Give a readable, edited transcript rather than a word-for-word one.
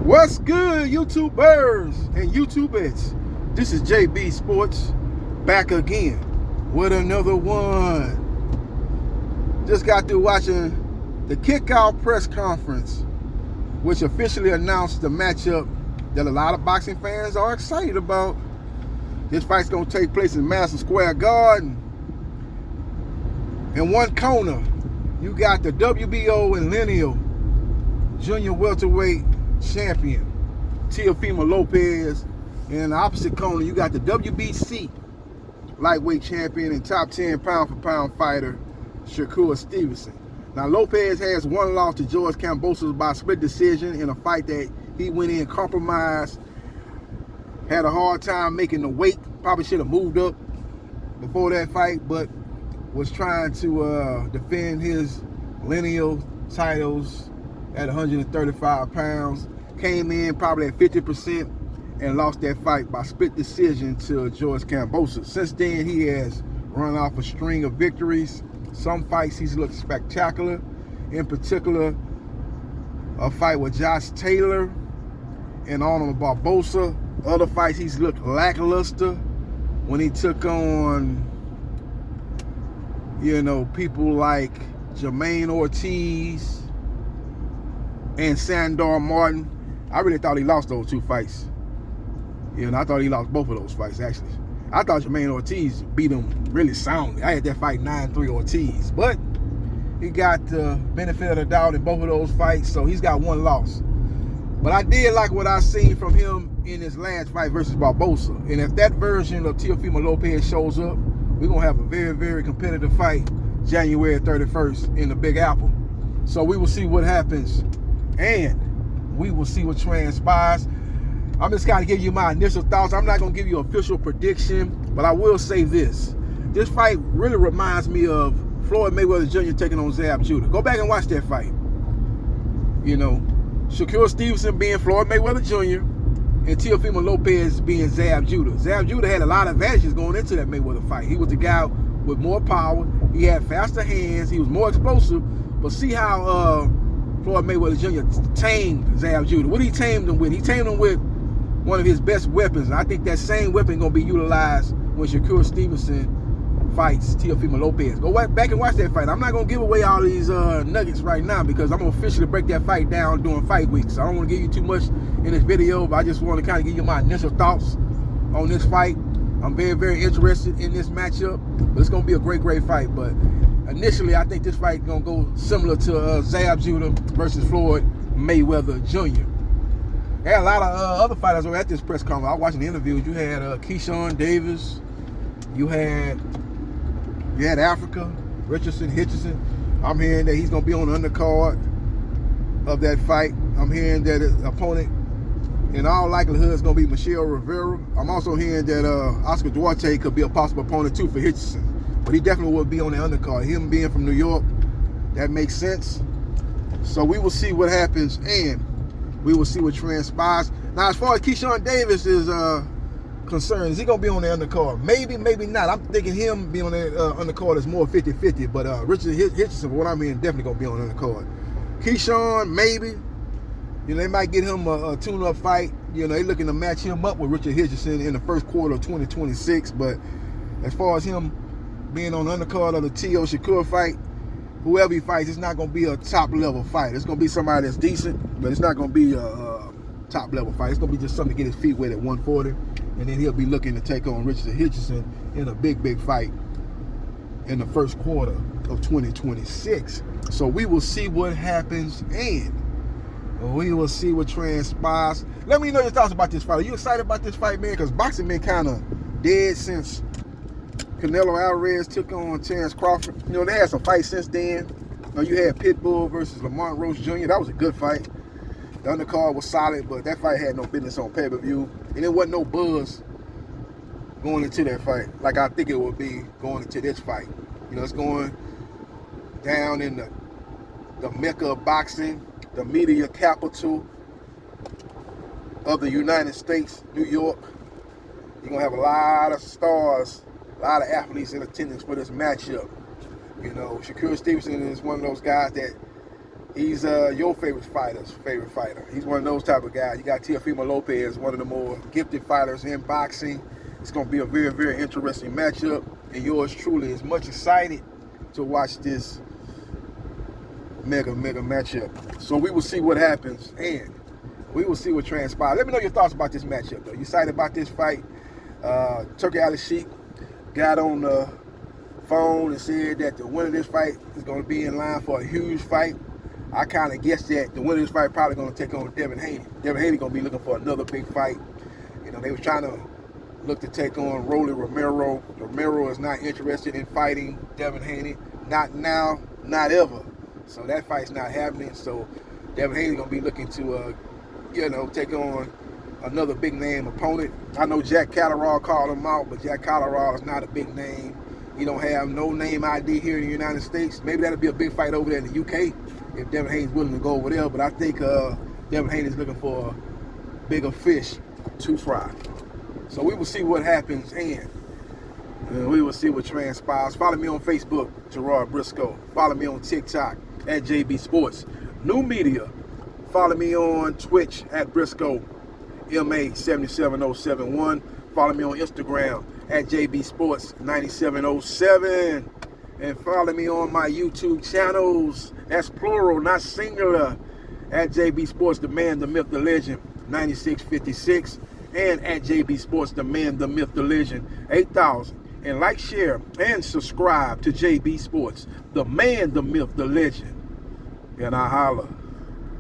What's good, YouTubers and YouTubers? This is JB Sports back again with another one. Just got through watching the kickoff press conference, which officially announced the matchup that a lot of boxing fans are excited about. This fight's going to take place in Madison Square Garden. In one corner, you got the WBO and lineal junior welterweight champion Teofimo Lopez, and in the opposite corner you got the WBC lightweight champion and top 10 pound for pound fighter Shakur Stevenson. Now Lopez has one loss to George Kambosos by split decision in a fight that he went in compromised, had a hard time making the weight, probably should have moved up before that fight, but was trying to defend his lineal titles at 135 pounds, came in probably at 50% and lost that fight by split decision to George Kambosos. Since then, he has run off a string of victories. Some fights he's looked spectacular, in particular a fight with Josh Taylor and Arnold Barbosa. Other fights he's looked lackluster when he took on, people like Jermaine Ortiz and Sandor Martin. I really thought he lost those two fights. I thought he lost both of those fights, actually. I thought Jermaine Ortiz beat him really soundly. I had that fight 9-3 Ortiz. But he got the benefit of the doubt in both of those fights, so he's got one loss. But I did like what I seen from him in his last fight versus Barbosa. And if that version of Teofimo Lopez shows up, we're going to have a very, very competitive fight January 31st in the Big Apple. So we will see what happens, and we will see what transpires. I'm just kind of giving you my initial thoughts. I'm not going to give you an official prediction, but I will say this. This fight really reminds me of Floyd Mayweather Jr. taking on Zab Judah. Go back and watch that fight. Shakur Stevenson being Floyd Mayweather Jr. and Teofimo Lopez being Zab Judah. Zab Judah had a lot of advantages going into that Mayweather fight. He was the guy with more power. He had faster hands. He was more explosive. But see how Floyd Mayweather Jr. tamed Zab Judah. What he tamed him with? He tamed him with one of his best weapons. And I think that same weapon going to be utilized when Shakur Stevenson fights Teofimo Lopez. Go back and watch that fight. I'm not going to give away all these nuggets right now because I'm going to officially break that fight down during fight week. So I don't want to give you too much in this video, but I just want to kind of give you my initial thoughts on this fight. I'm very, very interested in this matchup. But it's going to be a great, great fight. But initially, I think this fight is going to go similar to Zab Judah versus Floyd Mayweather Jr. There had a lot of other fighters over at this press conference. I was watching the interviews. You had Keyshawn Davis. You had Africa, Richardson, Hitchison. I'm hearing that he's going to be on the undercard of that fight. I'm hearing that his opponent, in all likelihood, is going to be Michelle Rivera. I'm also hearing that Oscar Duarte could be a possible opponent, too, for Hitchison. But he definitely will be on the undercard. Him being from New York, that makes sense. So we will see what happens, and we will see what transpires. Now, as far as Keyshawn Davis is concerned, is he going to be on the undercard? Maybe, maybe not. I'm thinking him being on the undercard is more 50-50, but Richard Hitchison, what I'm hearing, definitely going to be on the undercard. Keyshawn, maybe. They might get him a tune-up fight. They're looking to match him up with Richard Hitchison in the first quarter of 2026, but as far as him being on the undercard of the T.O. Shakur fight, whoever he fights, it's not going to be a top-level fight. It's going to be somebody that's decent, but it's not going to be a top-level fight. It's going to be just something to get his feet wet at 140, and then he'll be looking to take on Richard Hitchison in a big, big fight in the first quarter of 2026. So we will see what happens, and we will see what transpires. Let me know your thoughts about this fight. Are you excited about this fight, man? Because boxing been kind of dead since Canelo Alvarez took on Terrence Crawford. They had some fights since then. You had Pitbull versus Lamont Roach Jr. That was a good fight. The undercard was solid, but that fight had no business on pay-per-view. And there wasn't no buzz going into that fight like I think it would be going into this fight. It's going down in the mecca of boxing, the media capital of the United States, New York. You're going to have a lot of stars, a lot of athletes in attendance for this matchup. Shakur Stevenson is one of those guys that He's your favorite fighter. He's one of those type of guys. You got Teofimo Lopez, one of the more gifted fighters in boxing. It's going to be a very, very interesting matchup. And yours truly is much excited to watch this mega matchup. So we will see what happens, and we will see what transpires. Let me know your thoughts about this matchup, though. You excited about this fight? Turkey Ali Sheik got on the phone and said that the winner of this fight is going to be in line for a huge fight. I kind of guessed that the winner of this fight probably going to take on Devin Haney. Devin Haney going to be looking for another big fight. You know, they was trying to look to take on Rolly Romero. Romero is not interested in fighting Devin Haney. Not now, not ever. So that fight's not happening. So Devin Haney going to be looking to, take on another big name opponent. I know Jack Catterall called him out, but Jack Catterall is not a big name. He don't have no name ID here in the United States. Maybe that'll be a big fight over there in the UK if Devin Haney's willing to go over there. But I think Devin Haney's looking for a bigger fish to fry. So we will see what happens, and we will see what transpires. Follow me on Facebook, Gerard Briscoe. Follow me on TikTok at JB Sports. New media. Follow me on Twitch at Briscoe MA77071. Follow me on Instagram at JB Sports 9707. And follow me on my YouTube channels. That's plural, not singular. At JB Sports, the man, the myth, the legend, 9656. And at JB Sports, the man, the myth, the legend, 8000. And like, share, and subscribe to JB Sports, the man, the myth, the legend. And I holla.